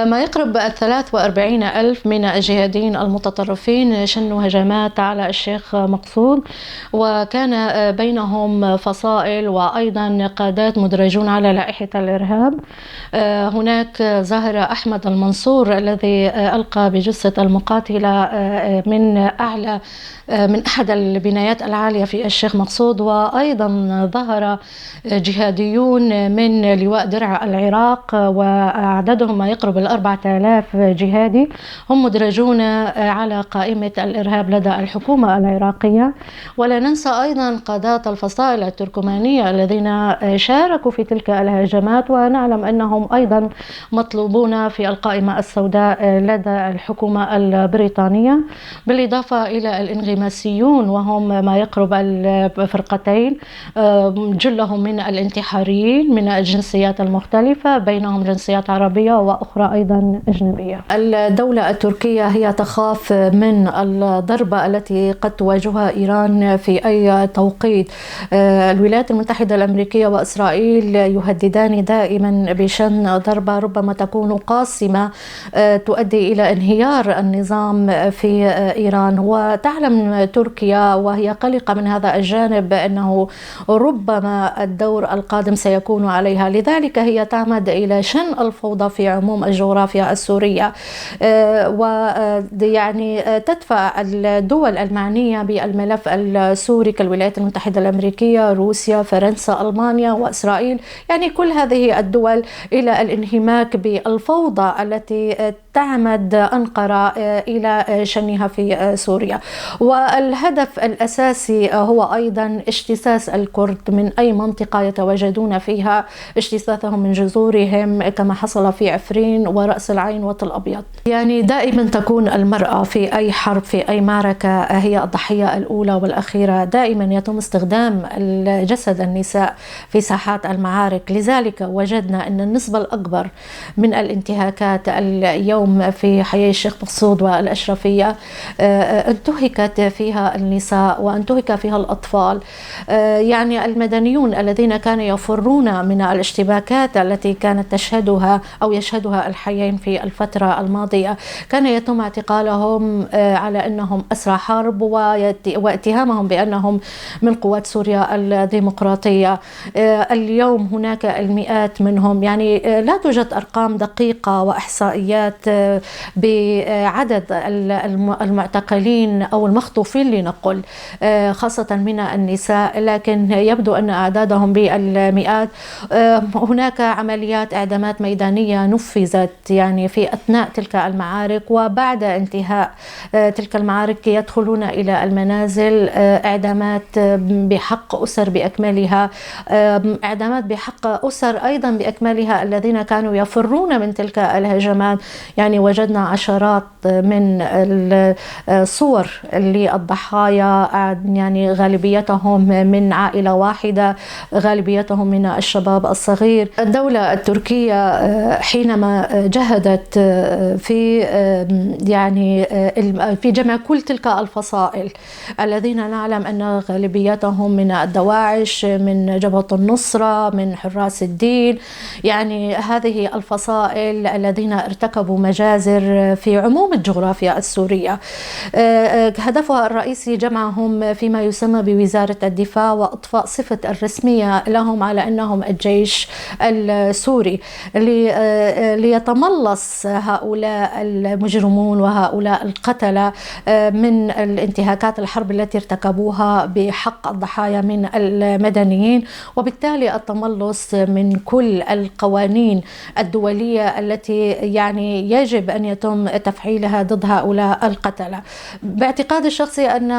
ما يقرب 43 ألف من الجهاديين المتطرفين شنوا هجمات على الشيخ مقصود، وكان بينهم فصائل وأيضا قادات مدرجون على لائحة الإرهاب. هناك ظهر أحمد المنصور الذي ألقى بجثة المقاتلة من أحد البنايات العالية في الشيخ مقصود، وأيضا ظهر جهاديون من لواء درع العراق وعددهم ما يقرب 4000 جهادي، هم مدرجون على قائمة الإرهاب لدى الحكومة العراقية. ولا ننسى أيضا قادات الفصائل التركمانية الذين شاركوا في تلك الهجمات، ونعلم أنهم أيضا مطلوبون في القائمة السوداء لدى الحكومة البريطانية، بالإضافة إلى الانغماسيون وهم ما يقرب الفرقتين، جلهم من الانتحاريين من الجنسيات المختلفة، بينهم جنسيات عربية وأخرى أيضا أجنبية. الدولة التركية هي تخاف من الضربة التي قد تواجهها إيران في أي توقيت. الولايات المتحدة الأمريكية وإسرائيل يهددان دائما بشن ضربة ربما تكون قاسمة تؤدي إلى انهيار النظام في إيران. وتعلم تركيا وهي قلقة من هذا الجانب أنه ربما الدور القادم سيكون عليها، لذلك هي تعمد إلى شن الفوضى في عموم الجغرافيا السورية، ويعني تدفع الدول المعنية بالملف السوري كالولايات المتحدة الأمريكية، روسيا، فرنسا، ألمانيا وإسرائيل، يعني كل هذه الدول إلى الانهماك بالفوضى التي تعمد أنقرة إلى شنها في سوريا. والهدف الأساسي هو أيضا اجتثاث الكرد من أي منطقة يتواجدون فيها، اجتثاثهم من جذورهم كما حصل في عفرين ورأس العين وطل أبيض. يعني دائما تكون المرأة في أي حرب، في أي معركة، هي الضحية الأولى والأخيرة. دائما يتم استخدام جسد النساء في ساحات المعارك، لذلك وجدنا أن النسبة الأكبر من الانتهاكات اليوم في حي الشيخ مقصود والأشرفية انتهكت فيها النساء وانتهك فيها الأطفال. يعني المدنيون الذين كانوا يفرون من الاشتباكات التي كانت تشهدها أو يشهدها الحيين في الفترة الماضية كان يتم اعتقالهم على أنهم أسرى حرب واتهامهم بأنهم من قوات سوريا الديمقراطية. اليوم هناك المئات منهم، يعني لا توجد أرقام دقيقة وإحصائيات بعدد المعتقلين أو المخطوفين لنقل، خاصة من النساء، لكن يبدو أن أعدادهم بالمئات. هناك عمليات إعدامات ميدانية نفذت يعني في أثناء تلك المعارك، وبعد انتهاء تلك المعارك يدخلون إلى المنازل. إعدامات بحق أسر بأكملها، إعدامات بحق أسر أيضا بأكملها الذين كانوا يفرون من تلك الهجمات. يعني وجدنا عشرات من الصور للضحايا، يعني غالبيتهم من عائلة واحدة، غالبيتهم من الشباب الصغير. الدولة التركية حينما جهدت في يعني في جمع كل تلك الفصائل الذين نعلم أن غالبيتهم من الدواعش، من جبهة النصرة، من حراس الدين، يعني هذه الفصائل الذين ارتكبوا مجازر في عموم الجغرافيا السورية، هدفها الرئيسي جمعهم فيما يسمى بوزارة الدفاع وإضفاء صفة الرسمية لهم على أنهم الجيش السوري، ليتملص هؤلاء المجرمون وهؤلاء القتلة من الانتهاكات الحرب التي ارتكبوها بحق الضحايا من المدنيين، وبالتالي التملص من كل القوانين الدولية التي يعني يجب أن يتم تفعيلها ضد هؤلاء القتلة. باعتقاد الشخصي أن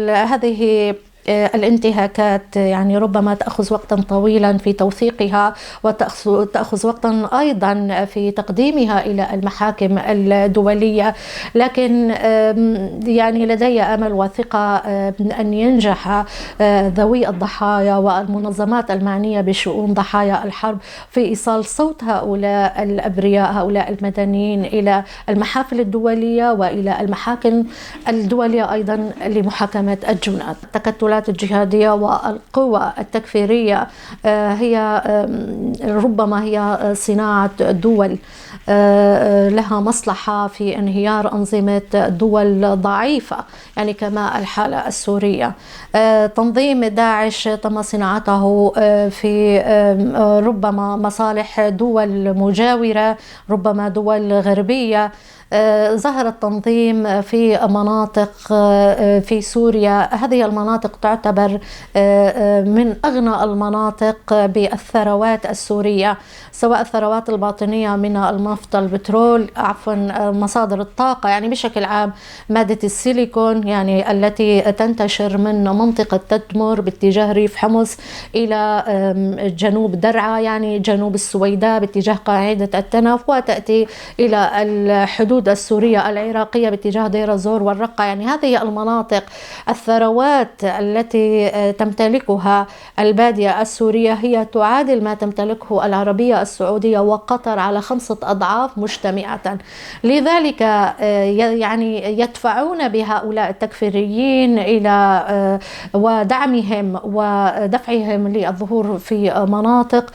هذه الانتهاكات يعني ربما تأخذ وقتا طويلا في توثيقها، وتأخذ وقتا أيضا في تقديمها إلى المحاكم الدولية، لكن يعني لدي أمل وثقة أن ينجح ذوي الضحايا والمنظمات المعنية بشؤون ضحايا الحرب في إيصال صوت هؤلاء الأبرياء، هؤلاء المدنيين، إلى المحافل الدولية وإلى المحاكم الدولية أيضا لمحاكمة الجنات. التكتلات الجهادية والقوى التكفيرية هي ربما هي صناعة دول لها مصلحة في انهيار أنظمة دول ضعيفة، يعني كما الحالة السورية. تنظيم داعش تم صناعته في ربما مصالح دول مجاورة، ربما دول غربية. ظهر التنظيم في مناطق في سوريا، هذه المناطق تعتبر من أغنى المناطق بالثروات السورية، سواء الثروات الباطنية من النفط، البترول، عفوا مصادر الطاقة، يعني بشكل عام مادة السيليكون، يعني التي تنتشر من منطقة تدمر باتجاه ريف حمص إلى جنوب درعا، يعني جنوب السويداء باتجاه قاعدة التنف، وتأتي إلى الحدود السورية العراقية باتجاه دير الزور والرقة. يعني هذه المناطق الثروات التي تمتلكها البادية السورية هي تعادل ما تمتلكه العربية السعودية وقطر على 5 أضعاف مجتمعة. لذلك يعني يدفعون بهؤلاء التكفيريين إلى ودعمهم ودفعهم للظهور في مناطق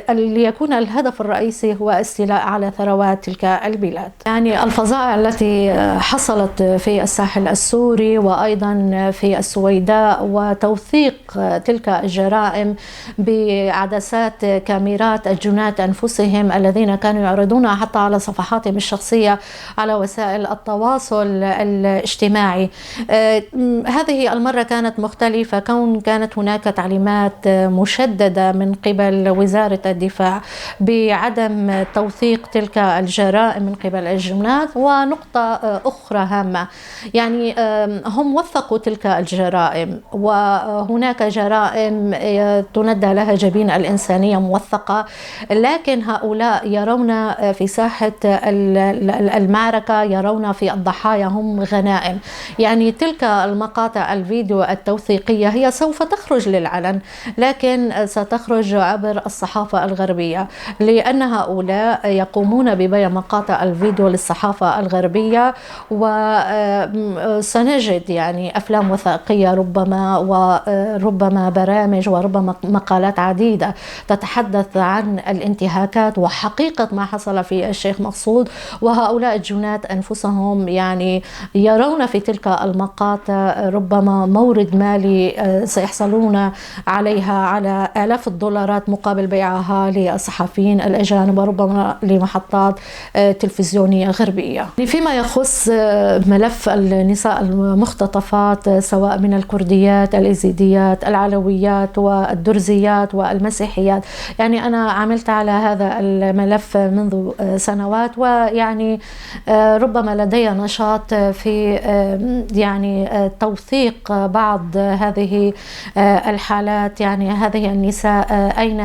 ليكون الهدف الرئيسي هو استيلاء على ثروات تلك البلاد. يعني الفظائع التي حصلت في الساحل السوري وأيضا في السويداء وتوثيق تلك الجرائم بعدسات كاميرات الجنات أنفسهم الذين كانوا يعرضونها حتى على صفحاتهم الشخصية على وسائل التواصل الاجتماعي. هذه المرة كانت مختلفة، كانت هناك تعليمات مشددة من قبل وزارة الدفاع بعدم توثيق تلك الجرائم من قبل الجنات. ونقطة أخرى هامة، يعني هم وثقوا تلك الجرائم، وهناك جرائم تندى لها جبين الإنسانية موثقة، لكن هؤلاء يرون في ساحة المعركة، يرون في الضحايا هم غنائم. يعني تلك المقاطع الفيديو التوثيقية هي سوف تخرج للعلن، لكن ستخرج عبر الصحافة الغربية، لأن هؤلاء يقومون ببيع مقاطع الفيديو للصحافة الغربية، وسنجد يعني أفلام وثائقية ربما، وربما برامج، وربما مقالات عديدة تتحدث عن الانتهاكات وحقيقة ما حصل في الشيخ مقصود. وهؤلاء الجنات أنفسهم يعني يرون في تلك المقاطع ربما مورد مالي سيحصلون عليها على آلاف الدولارات مقابل بيعها للصحفيين الأجانب، وربما لمحطات تلفزيونية غربية. فيما يخص ملف النساء المختطفات سواء من الكرديات، الإيزيديات، العلويات والدرزيات والمسيحيات، يعني أنا عملت على هذا الملف منذ سنوات، ويعني ربما لدي نشاط في يعني توثيق بعض هذه الحالات. يعني هذه النساء أين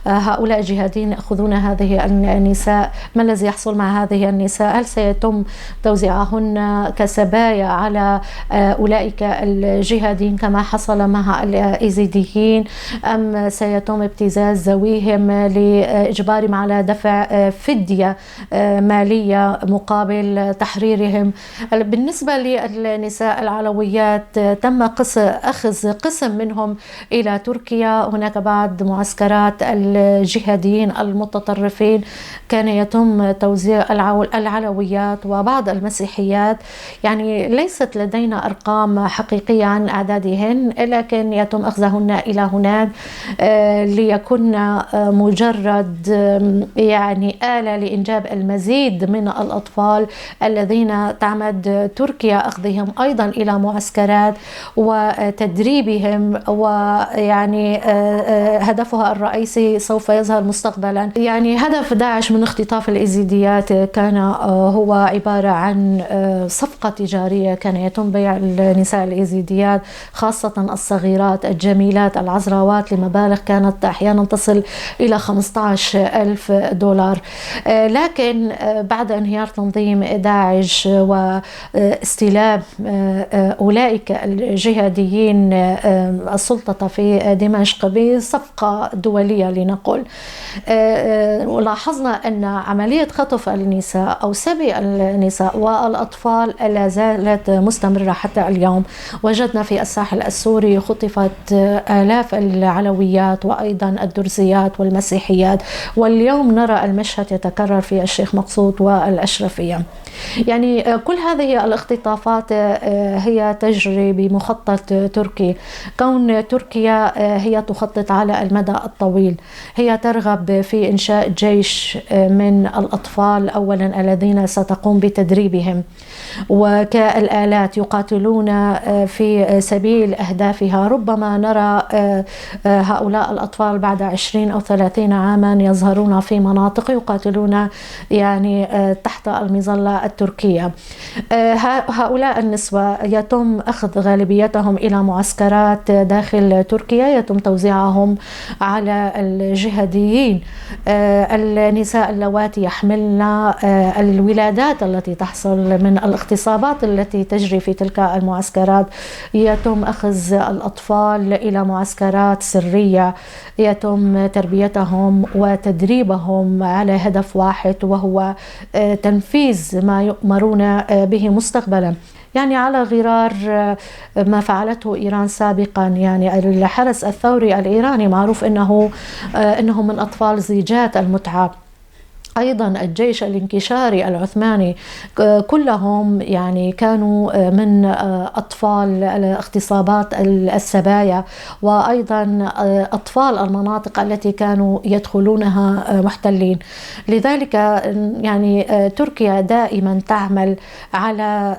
هؤلاء الجهاديين يأخذون هذه النساء؟ ما الذي يحصل مع هذه النساء؟ هل سيتم توزيعهن كسبايا على أولئك الجهاديين كما حصل مع الإيزيديين، أم سيتم ابتزاز ذويهم لإجبارهم على دفع فدية مالية مقابل تحريرهم؟ بالنسبة للنساء العلويات تم أخذ قسم منهم إلى تركيا. هناك بعض معسكرات الجهاديين المتطرفين كان يتم توزيع العلويات وبعض المسيحيات. يعني ليست لدينا أرقام حقيقية عن أعدادهن، لكن يتم أخذهن إلى هناك ليكن مجرد يعني آلة لإنجاب المزيد من الأطفال الذين تعمد تركيا أخذهم أيضا إلى معسكرات وتدريبهم، ويعني هدفها الرئيسي سوف يظهر مستقبلا. يعني هدف داعش من اختطاف الإيزيديات كان هو عبارة عن صفقة تجارية، كان يتم بيع النساء الإيزيديات خاصة الصغيرات الجميلات العذراوات لمبالغ كانت أحيانا تصل إلى 15,000 دولار. لكن بعد انهيار تنظيم داعش واستلام أولئك الجهاديين السلطة في دمشق بصفقة دولية لنقل، لاحظنا أن عملية خطف النساء أو سبي النساء والأطفال لا زالت مستمرة حتى اليوم. وجدنا في الساحل السوري خطفت آلاف العلويات وأيضا الدرزيات والمسيحيات، واليوم اليوم نرى المشهد يتكرر في الشيخ مقصود والأشرفية. يعني كل هذه الاختطافات هي تجري بمخطط تركي. كون تركيا هي تخطط على المدى الطويل، هي ترغب في إنشاء جيش من الأطفال أولا الذين ستقوم بتدريبهم وكالآلات يقاتلون في سبيل أهدافها. ربما نرى هؤلاء الأطفال بعد 20 أو 30 عاما يظهرون في مناطق يقاتلون يعني تحت المظلة التركية. هؤلاء النسوة يتم أخذ غالبيتهم إلى معسكرات داخل تركيا، يتم توزيعهم على الجهاديين. النساء اللواتي يحملن الولادات التي تحصل من الاغتصابات التي تجري في تلك المعسكرات، يتم أخذ الأطفال إلى معسكرات سرية يتم تربيتهم وتدريبهم على هدف واحد، وهو تنفيذ ما يؤمرون به مستقبلا. يعني على غرار ما فعلته إيران سابقا. يعني الحرس الثوري الإيراني معروف أنه من أطفال زيجات المتعة. أيضا الجيش الانكشاري العثماني كلهم يعني كانوا من أطفال اغتصابات السبايا، وأيضا أطفال المناطق التي كانوا يدخلونها محتلين. لذلك يعني تركيا دائما تعمل على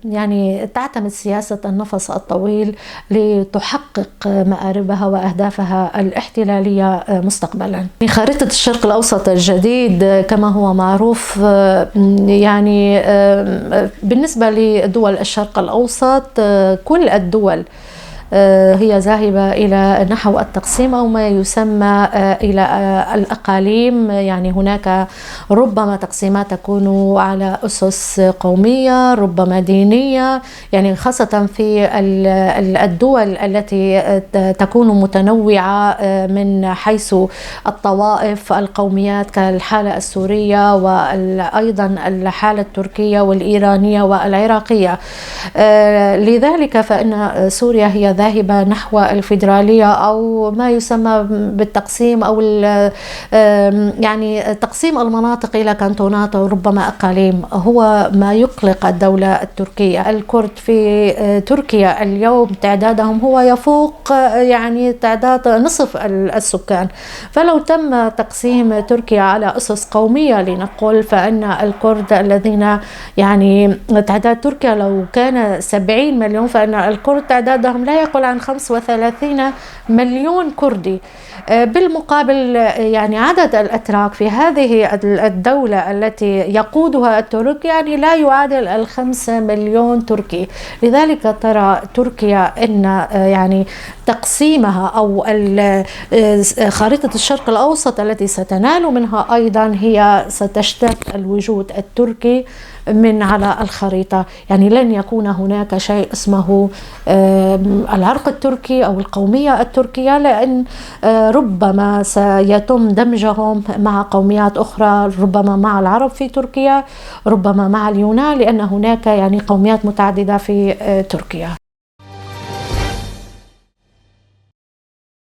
يعني تعتمد سياسة النفس الطويل لتحقق مآربها وأهدافها الاحتلالية مستقبلا. خارطة الشرق الأوسط الجديد كما هو معروف يعني بالنسبة لدول الشرق الأوسط كل الدول هي ذاهبة إلى نحو التقسيم أو ما يسمى إلى الأقاليم. يعني هناك ربما تقسيمات تكون على أسس قومية، ربما دينية، يعني خاصة في الدول التي تكون متنوعة من حيث الطوائف القوميات كالحالة السورية وأيضا الحالة التركية والإيرانية والعراقية. لذلك فإن سوريا هي ذاهبة نحو الفيدرالية أو ما يسمى بالتقسيم أو يعني تقسيم المناطق إلى كانتونات أو ربما أقاليم، هو ما يقلق الدولة التركية. الكرد في تركيا اليوم تعدادهم هو يفوق يعني تعداد نصف السكان. فلو تم تقسيم تركيا على أسس قومية لنقول، فإن الكرد الذين يعني تعداد تركيا لو كان 70 مليون، فإن الكرد تعدادهم لا يقل عن 35 مليون كردي. بالمقابل يعني عدد الأتراك في هذه الدولة التي يقودها الترك يعني لا يعادل 5 مليون تركي. لذلك ترى تركيا أن يعني تقسيمها أو خارطة الشرق الأوسط التي ستنال منها أيضا هي ستشتت الوجود التركي من على الخريطة. يعني لن يكون هناك شيء اسمه العرق التركي أو القومية التركية، لأن ربما سيتم دمجهم مع قوميات أخرى، ربما مع العرب في تركيا، ربما مع اليونان، لأن هناك يعني قوميات متعددة في تركيا.